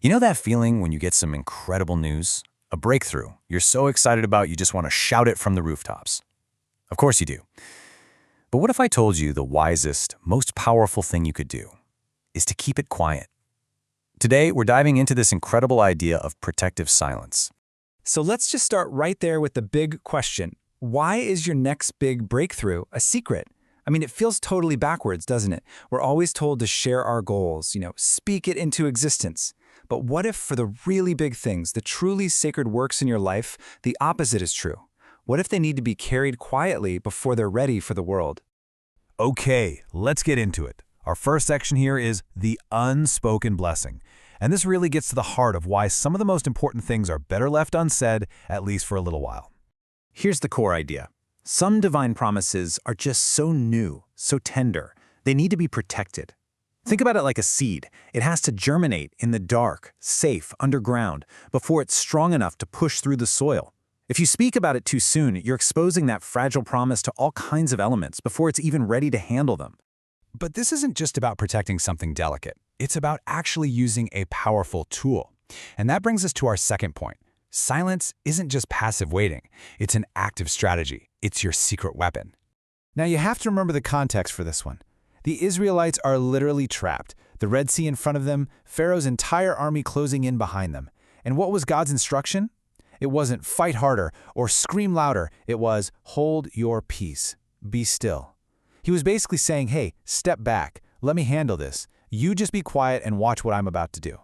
You know that feeling when you get some incredible news? A breakthrough you're so excited about you just want to shout it from the rooftops. Of course you do. But what if I told you the wisest, most powerful thing you could do is to keep it quiet? Today, we're diving into this incredible idea of protective silence. So let's just start right there with the big question. Why is your next big breakthrough a secret? I mean, it feels totally backwards, doesn't it? We're always told to share our goals, speak it into existence. But what if for the really big things, the truly sacred works in your life, the opposite is true? What if they need to be carried quietly before they're ready for the world? Okay, let's get into it. Our first section here is the unspoken blessing. And this really gets to the heart of why some of the most important things are better left unsaid, at least for a little while. Here's the core idea. Some divine promises are just so new, so tender, they need to be protected. Think about it like a seed. It has to germinate in the dark, safe, underground, before it's strong enough to push through the soil. If you speak about it too soon, you're exposing that fragile promise to all kinds of elements before it's even ready to handle them. But this isn't just about protecting something delicate. It's about actually using a powerful tool. And that brings us to our second point. Silence isn't just passive waiting. It's an active strategy. It's your secret weapon. Now you have to remember the context for this one. The Israelites are literally trapped. The Red Sea in front of them, Pharaoh's entire army closing in behind them. And what was God's instruction? It wasn't fight harder or scream louder. It was hold your peace. Be still. He was basically saying, hey, step back. Let me handle this. You just be quiet and watch what I'm about to do.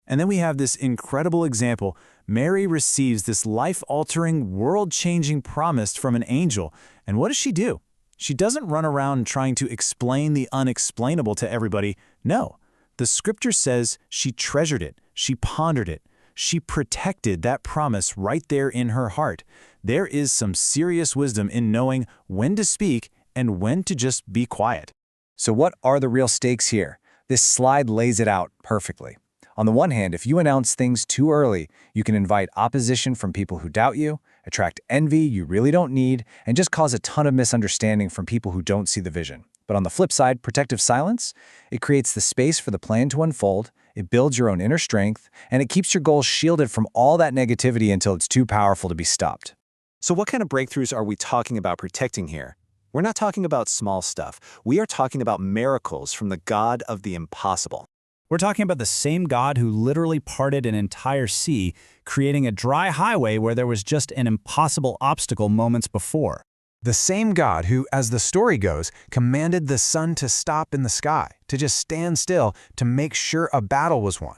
And then we have this incredible example. Mary receives this life-altering, world-changing promise from an angel. And what does she do? She doesn't run around trying to explain the unexplainable to everybody. No, the scripture says she treasured it, she pondered it, she protected that promise right there in her heart. There is some serious wisdom in knowing when to speak and when to just be quiet. So what are the real stakes here? This slide lays it out perfectly. On the one hand, if you announce things too early, you can invite opposition from people who doubt you, attract envy you really don't need, and just cause a ton of misunderstanding from people who don't see the vision. But on the flip side, protective silence, it creates the space for the plan to unfold, it builds your own inner strength, and it keeps your goals shielded from all that negativity until it's too powerful to be stopped. So what kind of breakthroughs are we talking about protecting here? We're not talking about small stuff. We are talking about miracles from the God of the impossible. We're talking about the same God who literally parted an entire sea, creating a dry highway where there was just an impossible obstacle moments before. The same God who, as the story goes, commanded the sun to stop in the sky, to just stand still to make sure a battle was won.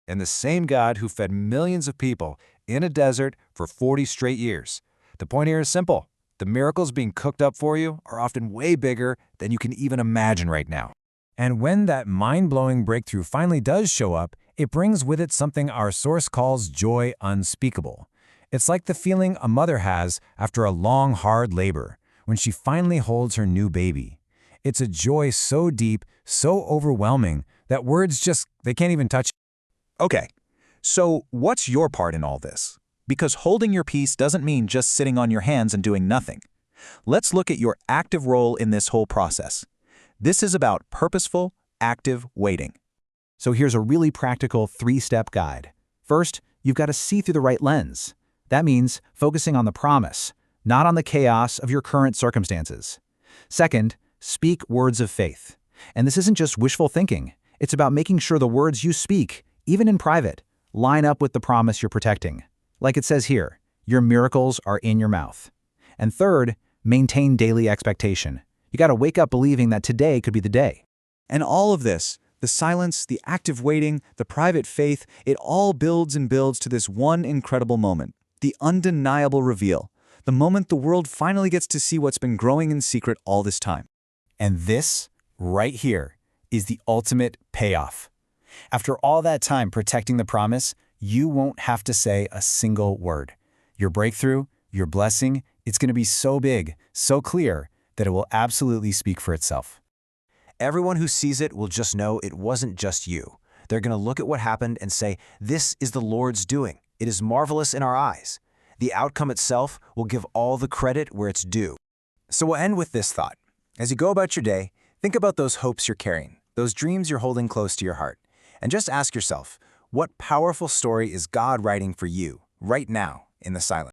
And the same God who fed millions of people in a desert for 40 straight years. The point here is simple. The miracles being cooked up for you are often way bigger than you can even imagine right now. And when that mind-blowing breakthrough finally does show up, it brings with it something our source calls joy unspeakable. It's like the feeling a mother has after a long, hard labor, when she finally holds her new baby. It's a joy so deep, so overwhelming, that words they can't even touch it. Okay, so what's your part in all this? Because holding your peace doesn't mean just sitting on your hands and doing nothing. Let's look at your active role in this whole process. This is about purposeful, active waiting. So here's a really practical 3-step guide. First, you've got to see through the right lens. That means focusing on the promise, not on the chaos of your current circumstances. Second, speak words of faith. And this isn't just wishful thinking. It's about making sure the words you speak, even in private, line up with the promise you're protecting. Like it says here, your miracles are in your mouth. And third, maintain daily expectation. You got to wake up believing that today could be the day. And all of this, the silence, the active waiting, the private faith, it all builds and builds to this one incredible moment, the undeniable reveal, the moment the world finally gets to see what's been growing in secret all this time. And this, right here, is the ultimate payoff. After all that time protecting the promise, you won't have to say a single word. Your breakthrough, your blessing, it's going to be so big, so clear, that it will absolutely speak for itself. Everyone who sees it will just know it wasn't just you. They're going to look at what happened and say, this is the Lord's doing. It is marvelous in our eyes. The outcome itself will give all the credit where it's due. So we'll end with this thought. As you go about your day, think about those hopes you're carrying, those dreams you're holding close to your heart, and just ask yourself, What powerful story is God writing for you, right now, in the silence?